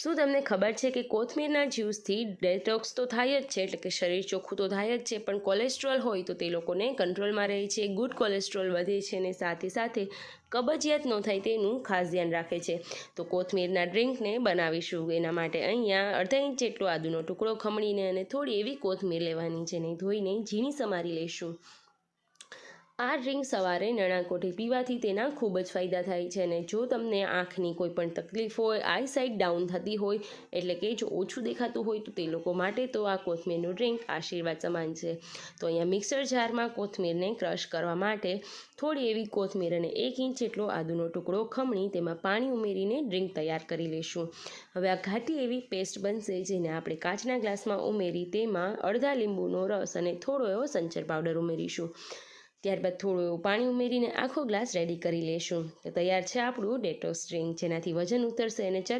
શું તમને ખબર છે કે કોથમીરના જ્યુસથી ડેટોક્સ તો થાય જ છે, એટલે કે શરીર ચોખ્ખું તો થાય જ છે, પણ કોલેસ્ટ્રોલ હોય તો તે લોકોને કંટ્રોલમાં રહે છે, ગુડ કોલેસ્ટ્રોલ વધે છે અને સાથે સાથે કબજિયાત ન થાય તેનું ખાસ ધ્યાન રાખે છે. તો કોથમીરના ડ્રિંકને બનાવીશું. એના માટે અહીંયા અડધા ઇંચ જેટલો આદુનો ટુકડો ખમણીને અને થોડી એવી કોથમીર લેવાની, જેને ધોઈને ઝીણી સમારી લઈશું. આ ડ્રિંક સવારે નણાકોઠે પીવાથી તેના ખૂબ જ ફાયદા થાય છે. અને જો તમને આંખની કોઈ પણ તકલીફ હોય, આઈ સાઇટ ડાઉન થતી હોય, એટલે કે જો ઓછું દેખાતું હોય, તો તે લોકો માટે તો આ કોથમીરનું ડ્રિંક આશીર્વાદ સમાન છે. તો અહીંયા મિક્સર જારમાં કોથમીરને ક્રશ કરવા માટે થોડી એવી કોથમીર અને 1 ઇંચ જેટલો આદુનો ટુકડો ખમણી તેમાં પાણી ઉમેરીને ડ્રિંક તૈયાર કરી લઈશું. હવે આ ઘાટી એવી પેસ્ટ બનશે, જેને આપણે કાચના ગ્લાસમાં ઉમેરી તેમાં અડધા લીંબુનો રસ અને થોડો એવો સંચર પાવડર ઉમેરીશું. ત્યારબાદ થોડું એવું પાણી ઉમેરીને આખો ગ્લાસ રેડી કરી લેશું. તો તૈયાર છે આપણું ડેટોક્સ ડ્રિંક, જેનાથી વજન ઉતરશે અને